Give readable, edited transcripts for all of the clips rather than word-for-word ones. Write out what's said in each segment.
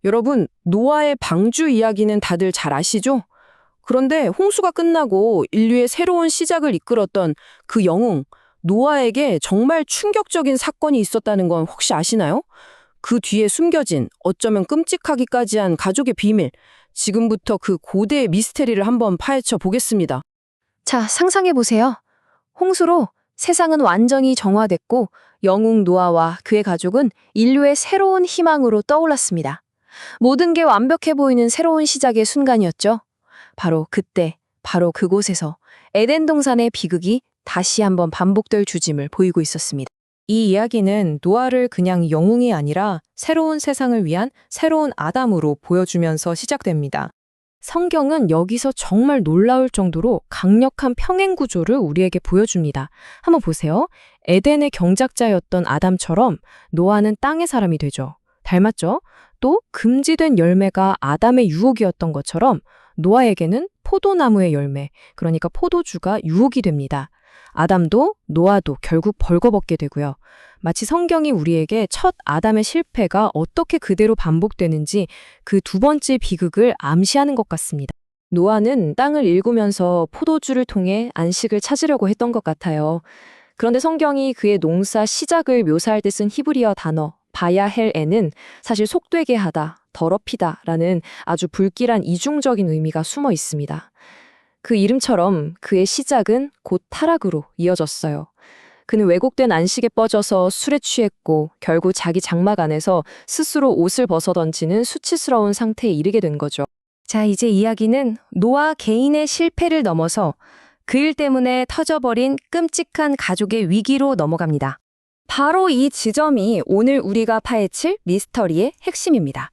여러분, 노아의 방주 이야기는 다들 잘 아시죠? 그런데 홍수가 끝나고 인류의 새로운 시작을 이끌었던 그 영웅, 노아에게 정말 충격적인 사건이 있었다는 건 혹시 아시나요? 그 뒤에 숨겨진, 어쩌면 끔찍하기까지 한 가족의 비밀, 지금부터 그 고대의 미스테리를 한번 파헤쳐 보겠습니다. 자, 상상해보세요. 홍수로 세상은 완전히 정화됐고 영웅 노아와 그의 가족은 인류의 새로운 희망으로 떠올랐습니다. 모든 게 완벽해 보이는 새로운 시작의 순간이었죠. 바로 그때, 바로 그곳에서 에덴 동산의 비극이 다시 한번 반복될 주짐을 보이고 있었습니다. 이 이야기는 노아를 그냥 영웅이 아니라 새로운 세상을 위한 새로운 아담으로 보여주면서 시작됩니다. 성경은 여기서 정말 놀라울 정도로 강력한 평행 구조를 우리에게 보여줍니다. 한번 보세요. 에덴의 경작자였던 아담처럼 노아는 땅의 사람이 되죠. 닮았죠? 또 금지된 열매가 아담의 유혹이었던 것처럼 노아에게는 포도나무의 열매, 그러니까 포도주가 유혹이 됩니다. 아담도 노아도 결국 벌거벗게 되고요. 마치 성경이 우리에게 첫 아담의 실패가 어떻게 그대로 반복되는지 그 두 번째 비극을 암시하는 것 같습니다. 노아는 땅을 일구면서 포도주를 통해 안식을 찾으려고 했던 것 같아요. 그런데 성경이 그의 농사 시작을 묘사할 때 쓴 히브리어 단어 바야헬에는 사실 속되게 하다, 더럽히다 라는 아주 불길한 이중적인 의미가 숨어 있습니다. 그 이름처럼 그의 시작은 곧 타락으로 이어졌어요. 그는 왜곡된 안식에 빠져서 술에 취했고 결국 자기 장막 안에서 스스로 옷을 벗어던지는 수치스러운 상태에 이르게 된 거죠. 자, 이제 이야기는 노아 개인의 실패를 넘어서 그 일 때문에 터져버린 끔찍한 가족의 위기로 넘어갑니다. 바로 이 지점이 오늘 우리가 파헤칠 미스터리의 핵심입니다.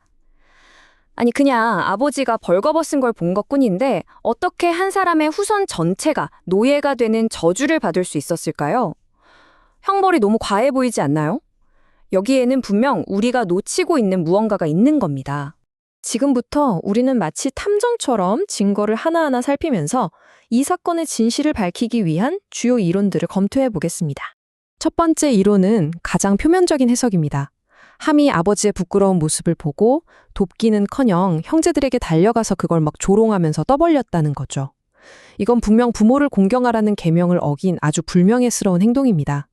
아니, 그냥 아버지가 벌거벗은 걸 본 것뿐인데 어떻게 한 사람의 후손 전체가 노예가 되는 저주를 받을 수 있었을까요? 형벌이 너무 과해 보이지 않나요? 여기에는 분명 우리가 놓치고 있는 무언가가 있는 겁니다. 지금부터 우리는 마치 탐정처럼 증거를 하나하나 살피면서 이 사건의 진실을 밝히기 위한 주요 이론들을 검토해 보겠습니다. 첫 번째 이론은 가장 표면적인 해석입니다. 함이 아버지의 부끄러운 모습을 보고 돕기는커녕 형제들에게 달려가서 그걸 막 조롱하면서 떠벌렸다는 거죠. 이건 분명 부모를 공경하라는 계명을 어긴 아주 불명예스러운 행동입니다.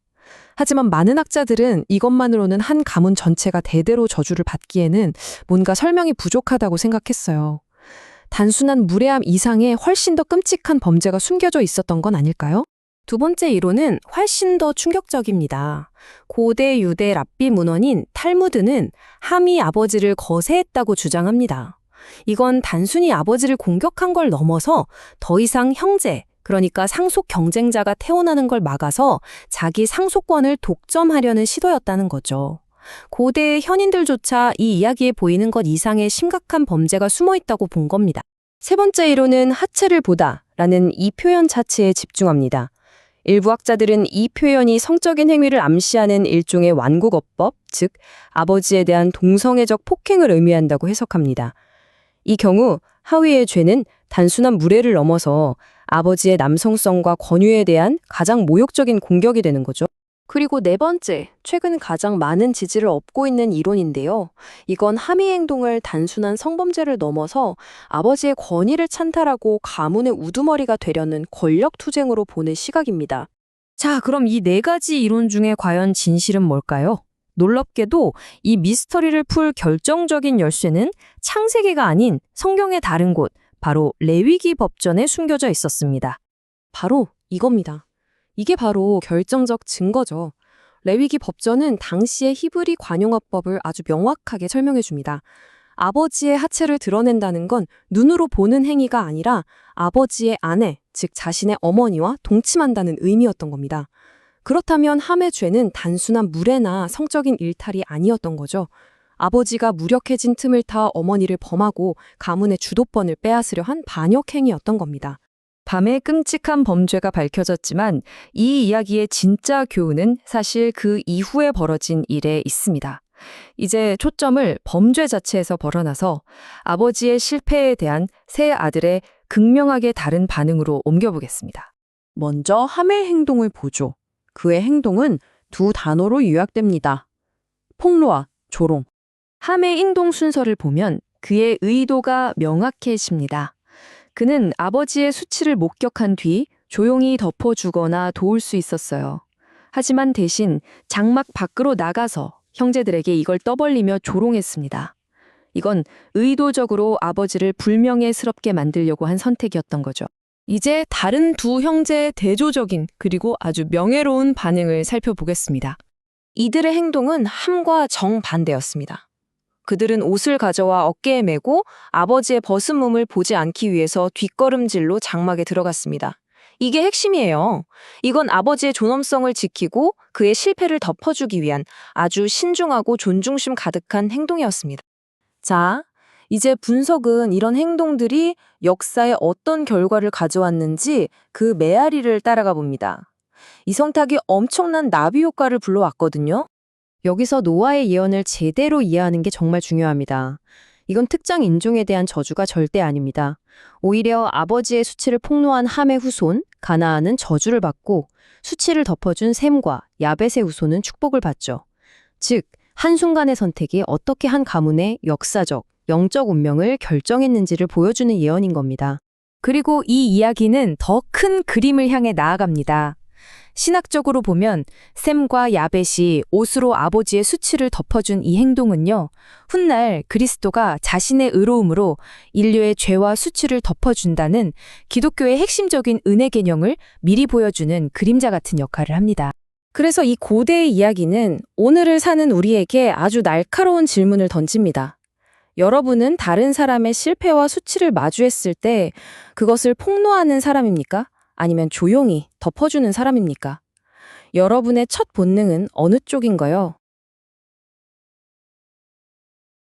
하지만 많은 학자들은 이것만으로는 한 가문 전체가 대대로 저주를 받기에는 뭔가 설명이 부족하다고 생각했어요. 단순한 무례함 이상의 훨씬 더 끔찍한 범죄가 숨겨져 있었던 건 아닐까요? 두 번째 이론은 훨씬 더 충격적입니다. 고대 유대 랍비 문헌인 탈무드는 함이 아버지를 거세했다고 주장합니다. 이건 단순히 아버지를 공격한 걸 넘어서 더 이상 형제, 그러니까 상속 경쟁자가 태어나는 걸 막아서 자기 상속권을 독점하려는 시도였다는 거죠. 고대의 현인들조차 이 이야기에 보이는 것 이상의 심각한 범죄가 숨어 있다고 본 겁니다. 세 번째 이론은 하체를 보다라는 이 표현 자체에 집중합니다. 일부 학자들은 이 표현이 성적인 행위를 암시하는 일종의 완국어법, 즉 아버지에 대한 동성애적 폭행을 의미한다고 해석합니다. 이 경우 하위의 죄는 단순한 무례를 넘어서 아버지의 남성성과 권위에 대한 가장 모욕적인 공격이 되는 거죠. 그리고 네 번째, 최근 가장 많은 지지를 얻고 있는 이론인데요. 이건 함의 행동을 단순한 성범죄를 넘어서 아버지의 권위를 찬탈하고 가문의 우두머리가 되려는 권력투쟁으로 보는 시각입니다. 자, 그럼 이 네 가지 이론 중에 과연 진실은 뭘까요? 놀랍게도 이 미스터리를 풀 결정적인 열쇠는 창세기가 아닌 성경의 다른 곳, 바로 레위기 법전에 숨겨져 있었습니다. 바로 이겁니다. 이게 바로 결정적 증거죠. 레위기 법전은 당시의 히브리 관용어법을 아주 명확하게 설명해 줍니다. 아버지의 하체를 드러낸다는 건 눈으로 보는 행위가 아니라 아버지의 아내, 즉 자신의 어머니와 동침한다는 의미였던 겁니다. 그렇다면 함의 죄는 단순한 무례나 성적인 일탈이 아니었던 거죠. 아버지가 무력해진 틈을 타 어머니를 범하고 가문의 주도권을 빼앗으려 한 반역행위였던 겁니다. 밤에 끔찍한 범죄가 밝혀졌지만 이 이야기의 진짜 교훈은 사실 그 이후에 벌어진 일에 있습니다. 이제 초점을 범죄 자체에서 벗어나서 아버지의 실패에 대한 세 아들의 극명하게 다른 반응으로 옮겨보겠습니다. 먼저 함의 행동을 보죠. 그의 행동은 두 단어로 요약됩니다. 폭로와 조롱. 함의 행동 순서를 보면 그의 의도가 명확해집니다. 그는 아버지의 수치를 목격한 뒤 조용히 덮어주거나 도울 수 있었어요. 하지만 대신 장막 밖으로 나가서 형제들에게 이걸 떠벌리며 조롱했습니다. 이건 의도적으로 아버지를 불명예스럽게 만들려고 한 선택이었던 거죠. 이제 다른 두 형제의 대조적인 그리고 아주 명예로운 반응을 살펴보겠습니다. 이들의 행동은 함과 정반대였습니다. 그들은 옷을 가져와 어깨에 메고 아버지의 벗은 몸을 보지 않기 위해서 뒷걸음질로 장막에 들어갔습니다. 이게 핵심이에요. 이건 아버지의 존엄성을 지키고 그의 실패를 덮어주기 위한 아주 신중하고 존중심 가득한 행동이었습니다. 자, 이제 분석은 이런 행동들이 역사에 어떤 결과를 가져왔는지 그 메아리를 따라가 봅니다. 이 성탁이 엄청난 나비 효과를 불러왔거든요. 여기서 노아의 예언을 제대로 이해하는 게 정말 중요합니다. 이건 특정 인종에 대한 저주가 절대 아닙니다. 오히려 아버지의 수치를 폭로한 함의 후손, 가나안은 저주를 받고 수치를 덮어준 셈과 야벳의 후손은 축복을 받죠. 즉, 한순간의 선택이 어떻게 한 가문의 역사적, 영적 운명을 결정했는지를 보여주는 예언인 겁니다. 그리고 이 이야기는 더 큰 그림을 향해 나아갑니다. 신학적으로 보면 셈과 야벳이 옷으로 아버지의 수치를 덮어준 이 행동은요, 훗날 그리스도가 자신의 의로움으로 인류의 죄와 수치를 덮어준다는 기독교의 핵심적인 은혜 개념을 미리 보여주는 그림자 같은 역할을 합니다. 그래서 이 고대의 이야기는 오늘을 사는 우리에게 아주 날카로운 질문을 던집니다. 여러분은 다른 사람의 실패와 수치를 마주했을 때 그것을 폭로하는 사람입니까? 아니면 조용히 덮어주는 사람입니까? 여러분의 첫 본능은 어느 쪽인가요?